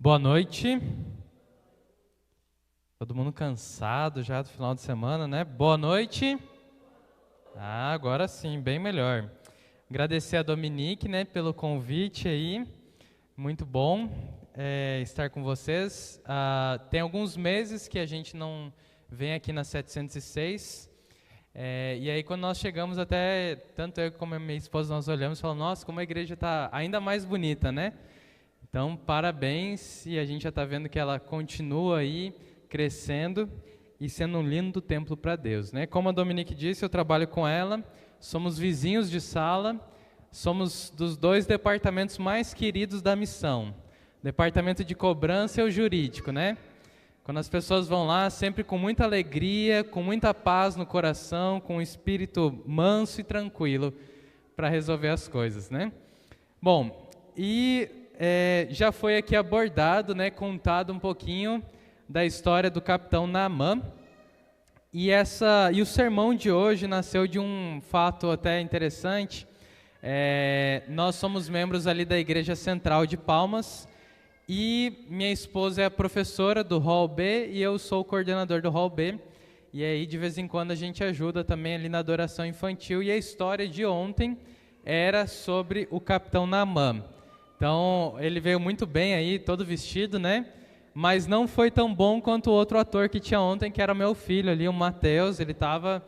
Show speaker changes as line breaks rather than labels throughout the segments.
Boa noite. Todo mundo cansado já do final de semana, né? Boa noite. Agora sim, bem melhor. Agradecer a Dominique, né, pelo convite aí. Muito bom estar com vocês. Tem alguns meses que a gente não vem aqui na 706. E aí quando nós chegamos até, tanto eu como a minha esposa, nós olhamos e falamos, nossa, como a igreja está ainda mais bonita, né? Então, parabéns, e a gente já está vendo que ela continua aí crescendo e sendo um lindo templo para Deus, né? Como a Dominique disse, eu trabalho com ela, somos vizinhos de sala, somos dos dois departamentos mais queridos da missão, departamento de cobrança e o jurídico, né? Quando as pessoas vão lá, sempre com muita alegria, com muita paz no coração, com um espírito manso e tranquilo para resolver as coisas, né? Bom, já foi aqui abordado, né, contado um pouquinho da história do capitão Naamã. E o sermão de hoje nasceu de um fato até interessante. Nós somos membros ali da Igreja Central de Palmas e minha esposa é a professora do Hall B e eu sou o coordenador do Hall B. E aí, de vez em quando, a gente ajuda também ali na adoração infantil. E a história de ontem era sobre o capitão Naamã. Então, ele veio muito bem aí, todo vestido, né? Mas não foi tão bom quanto o outro ator que tinha ontem, que era o meu filho ali, o Matheus. Ele estava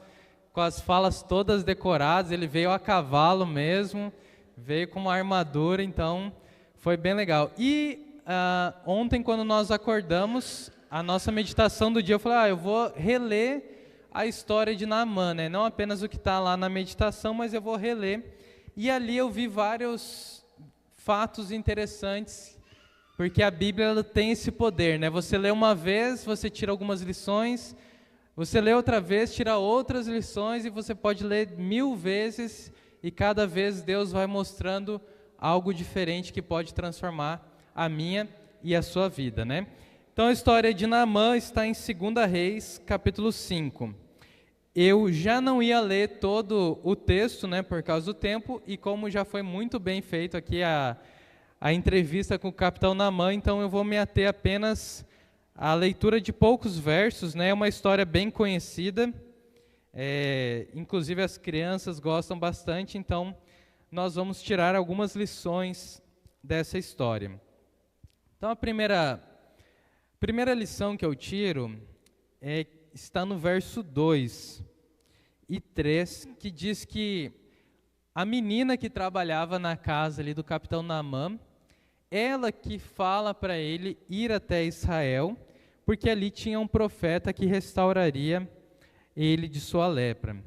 com as falas todas decoradas, ele veio a cavalo mesmo, veio com uma armadura, então foi bem legal. E ontem, quando nós acordamos, a nossa meditação do dia, eu falei, eu vou reler a história de Naamã, né? Não apenas o que está lá na meditação, mas eu vou reler. E ali eu vi vários fatos interessantes, porque a Bíblia ela tem esse poder, né? Você lê uma vez, você tira algumas lições, você lê outra vez, tira outras lições, e você pode ler 1000 vezes, e cada vez Deus vai mostrando algo diferente que pode transformar a minha e a sua vida, né? Então a história de Naamã está em 2 Reis, capítulo 5. Eu já não ia ler todo o texto, né, por causa do tempo, e como já foi muito bem feito aqui a entrevista com o capitão Naamã, então eu vou me ater apenas à leitura de poucos versos, né, é uma história bem conhecida, inclusive as crianças gostam bastante, então nós vamos tirar algumas lições dessa história. Então a primeira lição que eu tiro está no verso 2 e 3, que diz que a menina que trabalhava na casa ali do capitão Naamã, ela que fala para ele ir até Israel, porque ali tinha um profeta que restauraria ele de sua lepra.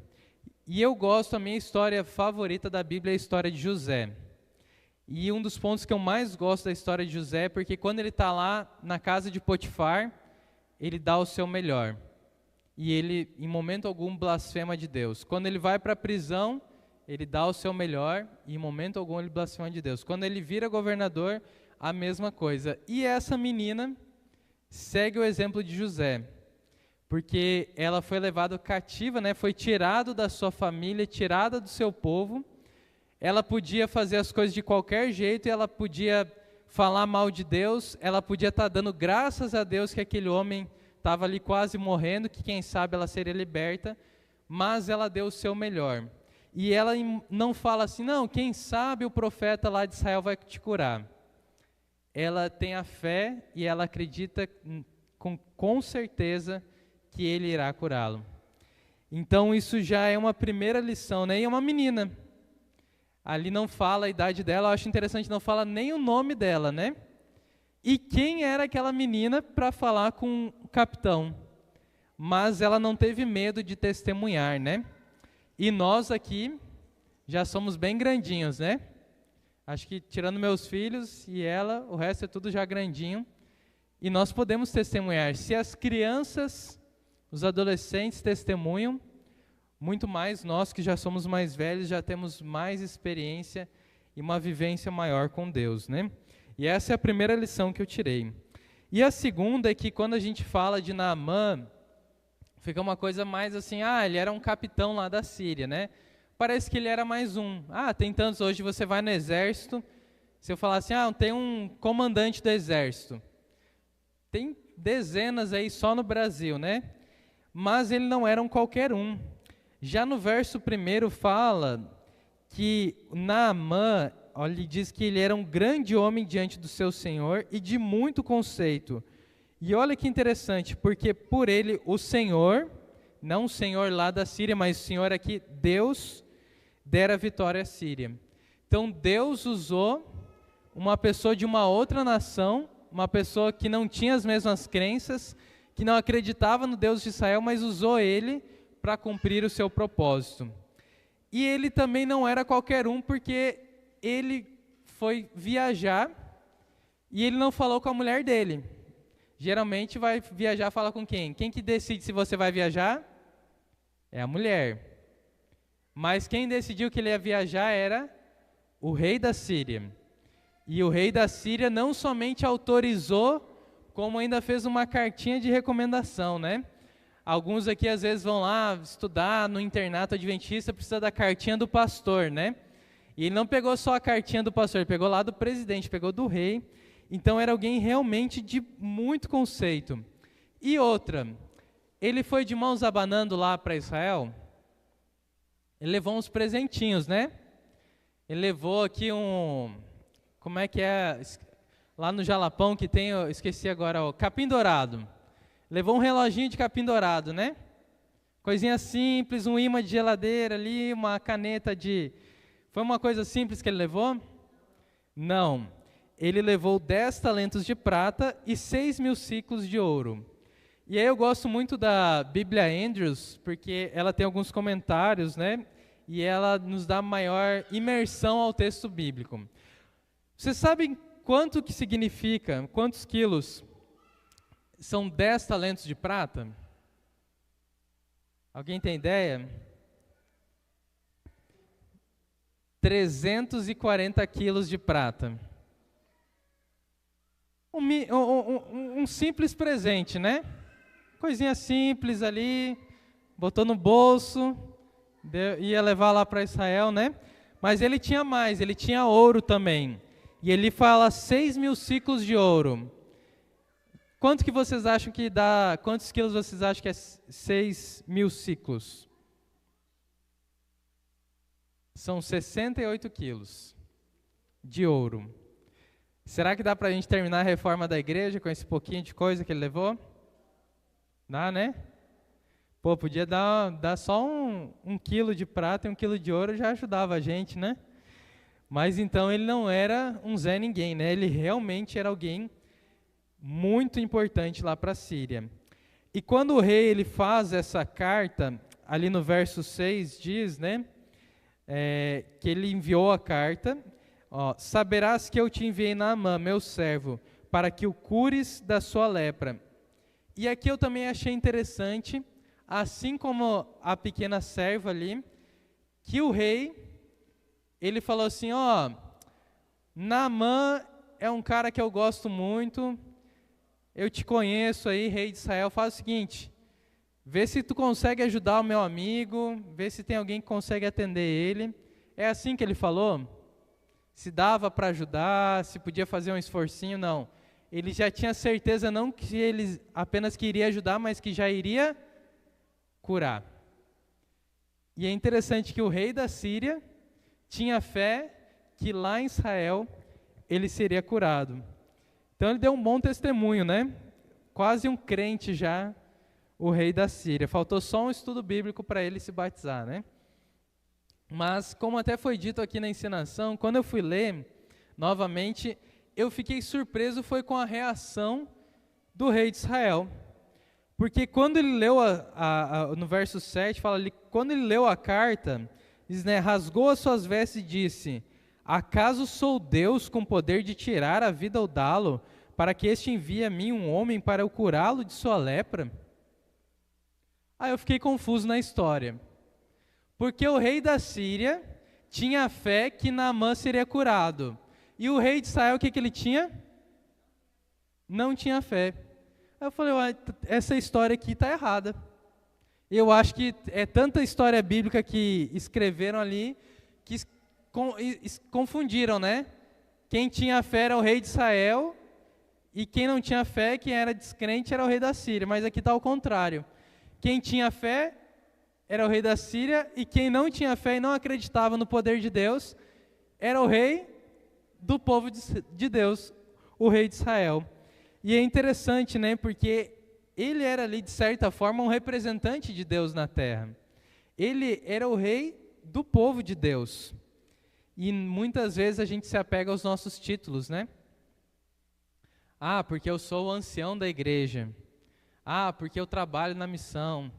E eu gosto, a minha história favorita da Bíblia é a história de José. E um dos pontos que eu mais gosto da história de José é porque quando ele está lá na casa de Potifar, ele dá o seu melhor. E ele, em momento algum, blasfema de Deus. Quando ele vai para a prisão, ele dá o seu melhor, e em momento algum ele blasfema de Deus. Quando ele vira governador, a mesma coisa. E essa menina segue o exemplo de José, porque ela foi levada cativa, né? Foi tirada da sua família, tirada do seu povo. Ela podia fazer as coisas de qualquer jeito, e ela podia falar mal de Deus, ela podia estar dando graças a Deus que aquele homem estava ali quase morrendo, que quem sabe ela seria liberta, mas ela deu o seu melhor. E ela não fala assim, não, quem sabe o profeta lá de Israel vai te curar. Ela tem a fé e ela acredita com certeza que ele irá curá-lo. Então isso já é uma primeira lição, né? E é uma menina. Ali não fala a idade dela, eu acho interessante, não fala nem o nome dela, né? E quem era aquela menina para falar com o capitão? Mas ela não teve medo de testemunhar, né? E nós aqui já somos bem grandinhos, né? Acho que tirando meus filhos e ela, o resto é tudo já grandinho. E nós podemos testemunhar. Se as crianças, os adolescentes testemunham, muito mais nós que já somos mais velhos, já temos mais experiência e uma vivência maior com Deus, né? E essa é a primeira lição que eu tirei. E a segunda é que quando a gente fala de Naamã, fica uma coisa mais assim, ele era um capitão lá da Síria, né? Parece que ele era mais um. Tem tantos, hoje você vai no exército, se eu falar assim, tem um comandante do exército. Tem dezenas aí só no Brasil, né? Mas ele não era um qualquer um. Já no verso 1 fala que Naamã, olha, ele diz que ele era um grande homem diante do seu Senhor e de muito conceito. E olha que interessante, porque por ele o Senhor, não o Senhor lá da Síria, mas o Senhor aqui, Deus, dera vitória à Síria. Então Deus usou uma pessoa de uma outra nação, uma pessoa que não tinha as mesmas crenças, que não acreditava no Deus de Israel, mas usou ele para cumprir o seu propósito. E ele também não era qualquer um, porque ele foi viajar e ele não falou com a mulher dele. Geralmente vai viajar, fala com quem? Quem que decide se você vai viajar? É a mulher. Mas quem decidiu que ele ia viajar era o rei da Síria. E o rei da Síria não somente autorizou, como ainda fez uma cartinha de recomendação, né? Alguns aqui às vezes vão lá estudar no internato adventista, precisa da cartinha do pastor, né? E ele não pegou só a cartinha do pastor, ele pegou lá do presidente, pegou do rei. Então era alguém realmente de muito conceito. E outra, ele foi de mãos abanando lá para Israel, ele levou uns presentinhos, né? Ele levou aqui como é que é, lá no Jalapão que tem, eu esqueci agora, o capim dourado. Levou um reloginho de capim dourado, né? Coisinha simples, um imã de geladeira ali, uma caneta de... Foi uma coisa simples que ele levou? Não. Ele levou 10 talentos de prata e 6.000 ciclos de ouro. E aí eu gosto muito da Bíblia Andrews, porque ela tem alguns comentários, né? E ela nos dá maior imersão ao texto bíblico. Vocês sabem quanto que significa, quantos quilos são 10 talentos de prata? Alguém tem ideia? 340 quilos de prata. Um simples presente, né? Coisinha simples ali, botou no bolso, ia levar lá para Israel, né? Mas ele tinha mais, ele tinha ouro também. E ele fala 6.000 ciclos de ouro. Quanto que vocês acham que dá, quantos quilos vocês acham que é 6.000 ciclos? São 68 quilos de ouro. Será que dá para a gente terminar a reforma da igreja com esse pouquinho de coisa que ele levou? Dá, né? Pô, podia dar só um quilo de prata e 1 quilo de ouro, já ajudava a gente, né? Mas então ele não era um Zé Ninguém, né? Ele realmente era alguém muito importante lá para a Síria. E quando o rei ele faz essa carta, ali no verso 6 diz, né? Que ele enviou a carta, ó, saberás que eu te enviei Naamã, meu servo, para que o cures da sua lepra. E aqui eu também achei interessante, assim como a pequena serva ali, que o rei, ele falou assim, ó, Naamã é um cara que eu gosto muito, eu te conheço aí, rei de Israel, faz o seguinte, vê se tu consegue ajudar o meu amigo, vê se tem alguém que consegue atender ele. É assim que ele falou? Se dava para ajudar, se podia fazer um esforcinho, não. Ele já tinha certeza não que ele apenas queria ajudar, mas que já iria curar. E é interessante que o rei da Síria tinha fé que lá em Israel ele seria curado. Então ele deu um bom testemunho, né? Quase um crente já, o rei da Síria. Faltou só um estudo bíblico para ele se batizar, né? Mas, como até foi dito aqui na ensinação, quando eu fui ler, novamente, eu fiquei surpreso foi com a reação do rei de Israel. Porque quando ele leu, no verso 7, fala ali, quando ele leu a carta, diz, né, rasgou as suas vestes e disse, acaso sou Deus com poder de tirar a vida ou dá-lo, para que este envie a mim um homem para eu curá-lo de sua lepra? Aí eu fiquei confuso na história. Porque o rei da Síria tinha fé que Naamã seria curado. E o rei de Israel, o que ele tinha? Não tinha fé. Aí eu falei, essa história aqui está errada. Eu acho que é tanta história bíblica que escreveram ali, que confundiram, né? Quem tinha fé era o rei de Israel, e quem não tinha fé, quem era descrente, era o rei da Síria. Mas aqui está ao contrário. Quem tinha fé era o rei da Síria, e quem não tinha fé e não acreditava no poder de Deus, era o rei do povo de Deus, o rei de Israel. E é interessante, né, porque ele era ali, de certa forma, um representante de Deus na terra. Ele era o rei do povo de Deus. E muitas vezes a gente se apega aos nossos títulos, né? Ah, porque eu sou o ancião da igreja. Ah, porque eu trabalho na missão.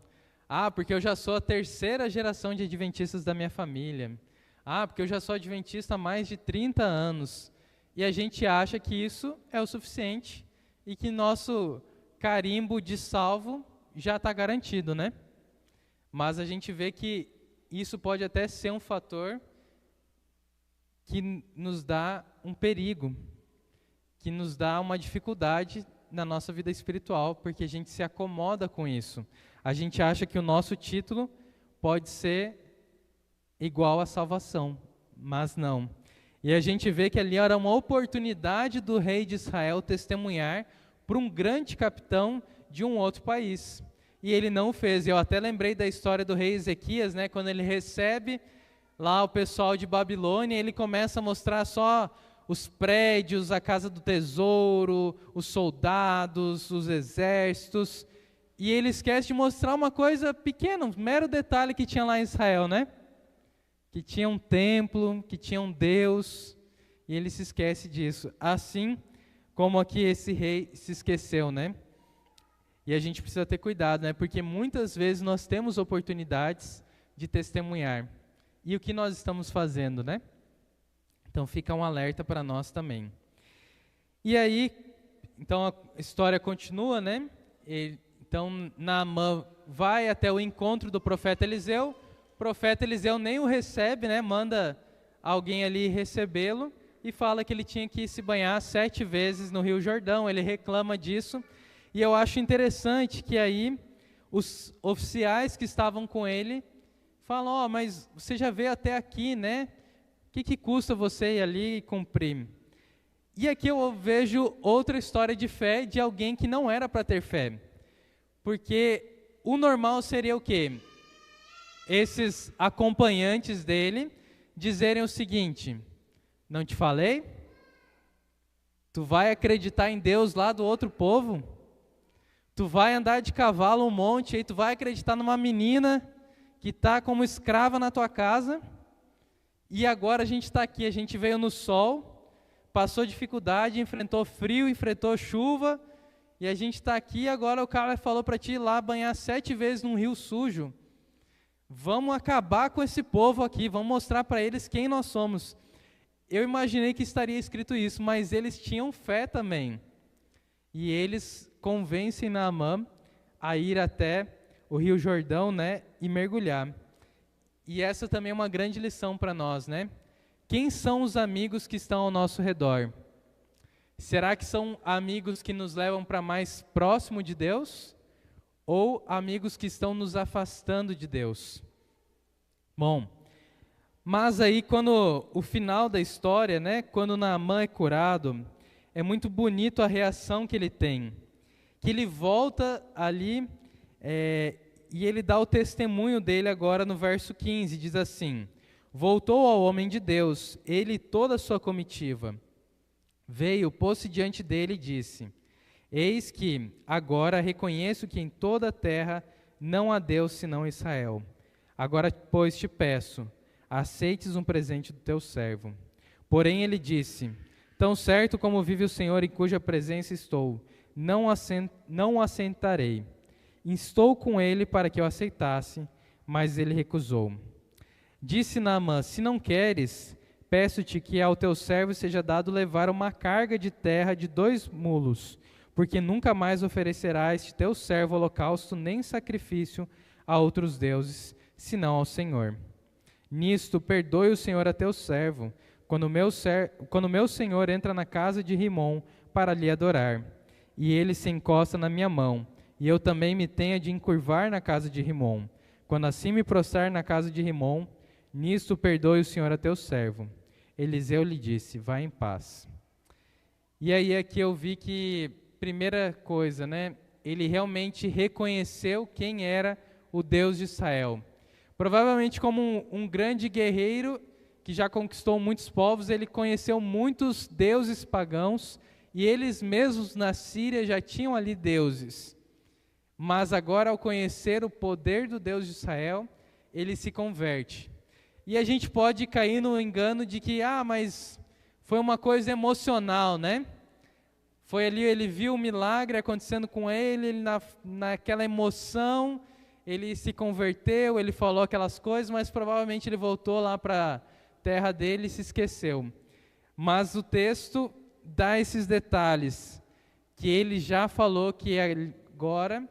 Ah, porque eu já sou a terceira geração de adventistas da minha família. Ah, porque eu já sou adventista há mais de 30 anos. E a gente acha que isso é o suficiente e que nosso carimbo de salvo já está garantido, né? Mas a gente vê que isso pode até ser um fator que nos dá um perigo, que nos dá uma dificuldade na nossa vida espiritual, porque a gente se acomoda com isso. A gente acha que o nosso título pode ser igual à salvação, mas não. E a gente vê que ali era uma oportunidade do rei de Israel testemunhar para um grande capitão de um outro país. E ele não fez. Eu até lembrei da história do rei Ezequias, né, quando ele recebe lá o pessoal de Babilônia, ele começa a mostrar só os prédios, a casa do tesouro, os soldados, os exércitos, e ele esquece de mostrar uma coisa pequena, um mero detalhe que tinha lá em Israel, né? Que tinha um templo, que tinha um Deus, e ele se esquece disso. Assim como aqui esse rei se esqueceu, né? E a gente precisa ter cuidado, né? Porque muitas vezes nós temos oportunidades de testemunhar. E o que nós estamos fazendo, né? Então fica um alerta para nós também. E aí, então a história continua, né? Então Naamã vai até o encontro do profeta Eliseu. O profeta Eliseu nem o recebe, né? Manda alguém ali recebê-lo e fala que ele tinha que se banhar 7 vezes no Rio Jordão. Ele reclama disso. E eu acho interessante que aí os oficiais que estavam com ele falam: ó, mas você já veio até aqui, né? O que custa você ir ali e cumprir? E aqui eu vejo outra história de fé de alguém que não era para ter fé. Porque o normal seria o quê? Esses acompanhantes dele dizerem o seguinte: não te falei? Tu vai acreditar em Deus lá do outro povo? Tu vai andar de cavalo um monte, aí tu vai acreditar numa menina que está como escrava na tua casa, e agora a gente está aqui, a gente veio no sol, passou dificuldade, enfrentou frio, enfrentou chuva, e a gente está aqui, agora o cara falou para ti ir lá banhar 7 vezes num rio sujo. Vamos acabar com esse povo aqui, vamos mostrar para eles quem nós somos. Eu imaginei que estaria escrito isso, mas eles tinham fé também. E eles convencem Naamã a ir até o Rio Jordão, né, e mergulhar. E essa também é uma grande lição para nós, né? Quem são os amigos que estão ao nosso redor? Será que são amigos que nos levam para mais próximo de Deus? Ou amigos que estão nos afastando de Deus? Bom, mas aí quando o final da história, né, quando Naamã é curado, é muito bonito a reação que ele tem. Que ele volta ali e ele dá o testemunho dele agora no verso 15, diz assim: voltou ao homem de Deus, ele e toda a sua comitiva. Veio, pôs-se diante dele e disse: eis que agora reconheço que em toda a terra não há Deus senão Israel. Agora, pois, te peço, aceites um presente do teu servo. Porém ele disse: tão certo como vive o Senhor em cuja presença estou, não assentarei. Instou com ele para que eu aceitasse, mas ele recusou. Disse Naamã: se não queres, peço-te que ao teu servo seja dado levar uma carga de terra de 2 mulos, porque nunca mais oferecerá a este teu servo holocausto nem sacrifício a outros deuses, senão ao Senhor. Nisto perdoe o Senhor a teu servo, quando meu senhor entra na casa de Rimom para lhe adorar, e ele se encosta na minha mão, e eu também me tenha de encurvar na casa de Rimom. Quando assim me prostrar na casa de Rimom, nisto perdoe o Senhor a teu servo. Eliseu lhe disse: vai em paz. E aí aqui eu vi que, primeira coisa, né, ele realmente reconheceu quem era o Deus de Israel. Provavelmente como um grande guerreiro que já conquistou muitos povos, ele conheceu muitos deuses pagãos, e eles mesmos na Síria já tinham ali deuses. Mas agora, ao conhecer o poder do Deus de Israel, ele se converte. E a gente pode cair no engano de que, mas foi uma coisa emocional, né? Foi ali, ele viu o milagre acontecendo com ele naquela emoção, ele se converteu, ele falou aquelas coisas, mas provavelmente ele voltou lá para a terra dele e se esqueceu. Mas o texto dá esses detalhes, que ele já falou que agora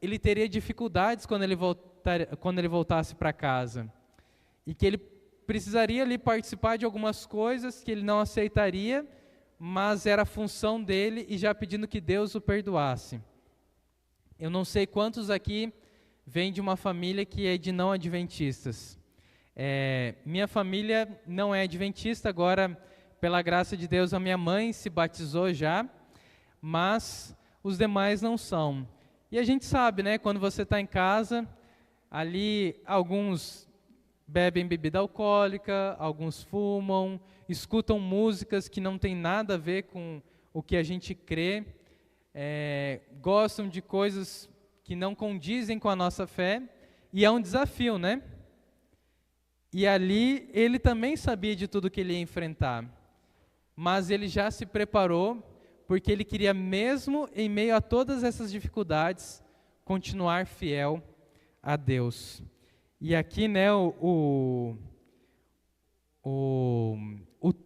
ele teria dificuldades quando ele voltasse para casa. E que ele precisaria ali participar de algumas coisas que ele não aceitaria, mas era a função dele, e já pedindo que Deus o perdoasse. Eu não sei quantos aqui vêm de uma família que é de não adventistas. Minha família não é adventista, agora, pela graça de Deus, a minha mãe se batizou já, mas os demais não são. E a gente sabe, né, quando você está em casa, ali alguns bebem bebida alcoólica, alguns fumam, escutam músicas que não tem nada a ver com o que a gente crê, gostam de coisas que não condizem com a nossa fé, e é um desafio, né? E ali ele também sabia de tudo que ele ia enfrentar, mas ele já se preparou, porque ele queria, mesmo em meio a todas essas dificuldades, continuar fiel a Deus. E aqui, né, o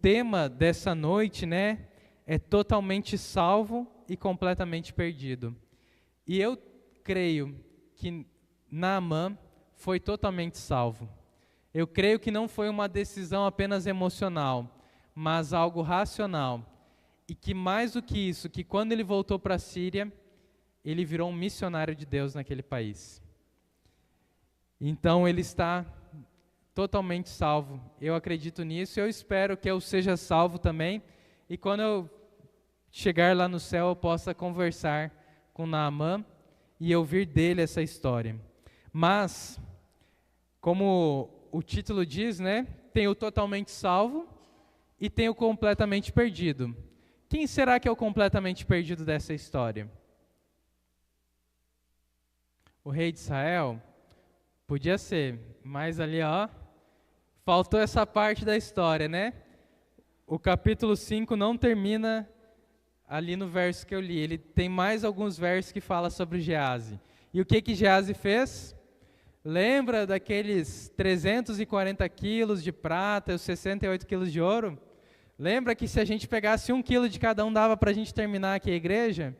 tema dessa noite, né, é totalmente salvo e completamente perdido. E eu creio que Naamã foi totalmente salvo. Eu creio que não foi uma decisão apenas emocional, mas algo racional. E que mais do que isso, que quando ele voltou para a Síria, ele virou um missionário de Deus naquele país. Então ele está totalmente salvo. Eu acredito nisso, eu espero que eu seja salvo também. E quando eu chegar lá no céu, eu possa conversar com Naamã e ouvir dele essa história. Mas, como o título diz, né, tem o totalmente salvo e tem o completamente perdido. Quem será que é o completamente perdido dessa história? O rei de Israel? Podia ser, mas ali, faltou essa parte da história, né? O capítulo 5 não termina ali no verso que eu li. Ele tem mais alguns versos que falam sobre Geazi. E o que Geazi fez? Lembra daqueles 340 quilos de prata e os 68 quilos de ouro? Lembra que se a gente pegasse 1 quilo de cada um, dava para a gente terminar aqui a igreja?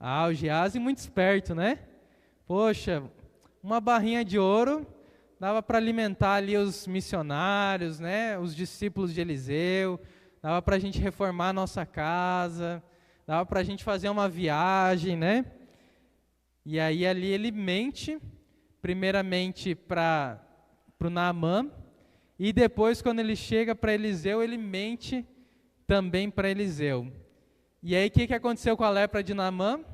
O Geazi muito esperto, né? Poxa, uma barrinha de ouro dava para alimentar ali os missionários, né? Os discípulos de Eliseu, dava para a gente reformar a nossa casa, dava para a gente fazer uma viagem, né? E aí ali ele mente, primeiramente para o Naamã, e depois quando ele chega para Eliseu, ele mente também para Eliseu. E aí o que aconteceu com a lepra de Naamã?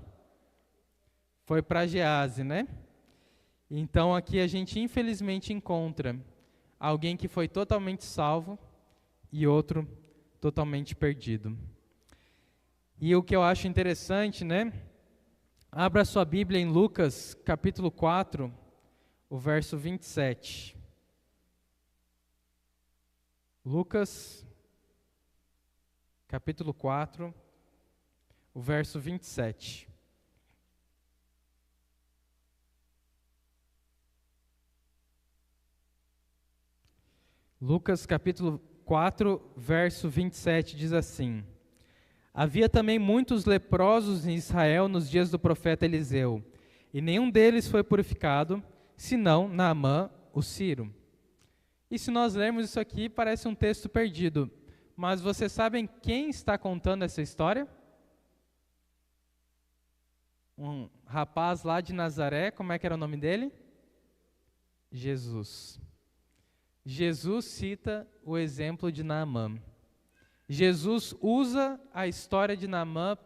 Foi para Geazi, né? Então aqui a gente infelizmente encontra alguém que foi totalmente salvo e outro totalmente perdido. E o que eu acho interessante, né? Abra sua Bíblia em Lucas, capítulo 4, o verso 27. Lucas, capítulo 4, o verso 27. Lucas, capítulo 4, verso 27, diz assim: Havia também muitos leprosos em Israel nos dias do profeta Eliseu, e nenhum deles foi purificado, senão Naamã, o sírio. E se nós lermos isso aqui, parece um texto perdido, mas vocês sabem quem está contando essa história? Um rapaz lá de Nazaré, como é que era o nome dele? Jesus. Jesus cita o exemplo de Naamã. Jesus usa a história de Naamã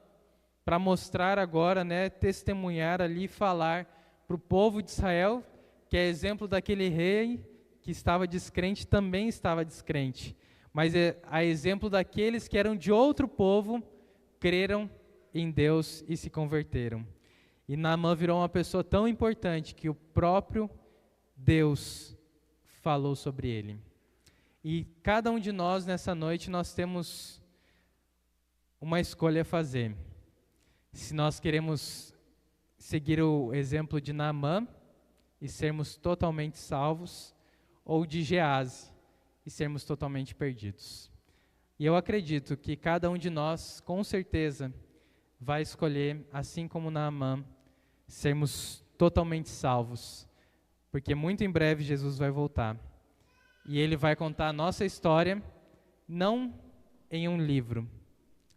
para mostrar agora, né, testemunhar ali, falar para o povo de Israel, que é exemplo daquele rei que estava descrente, também estava descrente. Mas é a exemplo daqueles que eram de outro povo, creram em Deus e se converteram. E Naamã virou uma pessoa tão importante que o próprio Deus falou sobre ele. E cada um de nós, nessa noite, nós temos uma escolha a fazer. Se nós queremos seguir o exemplo de Naamã e sermos totalmente salvos, ou de Gease e sermos totalmente perdidos. E eu acredito que cada um de nós, com certeza, vai escolher, assim como Naamã, sermos totalmente salvos, porque muito em breve Jesus vai voltar. E Ele vai contar a nossa história, não em um livro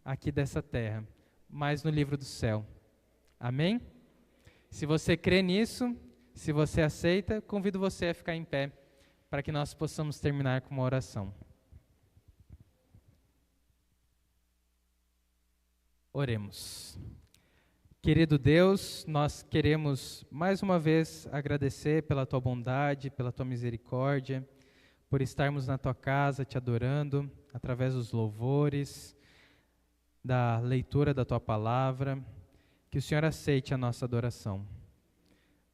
aqui dessa terra, mas no livro do céu. Amém? Se você crê nisso, se você aceita, convido você a ficar em pé, para que nós possamos terminar com uma oração. Oremos. Querido Deus, nós queremos mais uma vez agradecer pela Tua bondade, pela Tua misericórdia, por estarmos na Tua casa te adorando, através dos louvores, da leitura da Tua palavra, que o Senhor aceite a nossa adoração.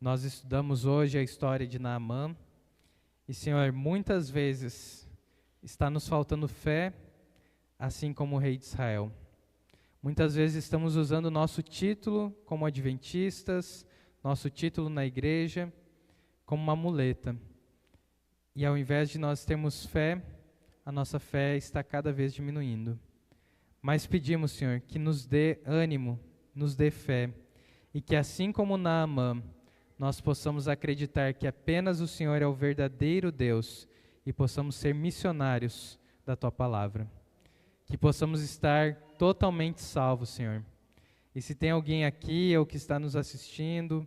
Nós estudamos hoje a história de Naamã, e Senhor, muitas vezes está nos faltando fé, assim como o rei de Israel. Muitas vezes estamos usando o nosso título como adventistas, nosso título na igreja, como uma muleta. E ao invés de nós termos fé, a nossa fé está cada vez diminuindo. Mas pedimos, Senhor, que nos dê ânimo, nos dê fé, e que assim como Naamã, nós possamos acreditar que apenas o Senhor é o verdadeiro Deus e possamos ser missionários da Tua palavra. Que possamos estar totalmente salvos, Senhor. E se tem alguém aqui ou que está nos assistindo,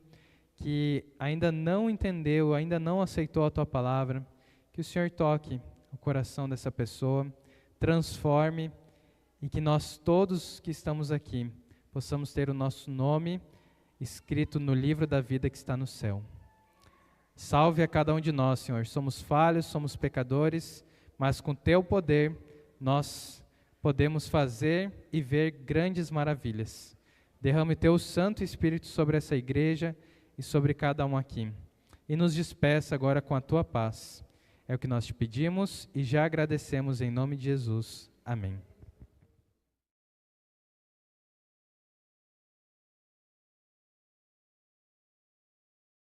que ainda não entendeu, ainda não aceitou a Tua palavra, que o Senhor toque o coração dessa pessoa, transforme, e que nós todos que estamos aqui possamos ter o nosso nome escrito no livro da vida que está no céu. Salve a cada um de nós, Senhor. Somos falhos, somos pecadores, mas com Teu poder nós podemos fazer e ver grandes maravilhas. Derrame Teu Santo Espírito sobre essa igreja e sobre cada um aqui. E nos despeça agora com a Tua paz. É o que nós te pedimos e já agradecemos em nome de Jesus. Amém.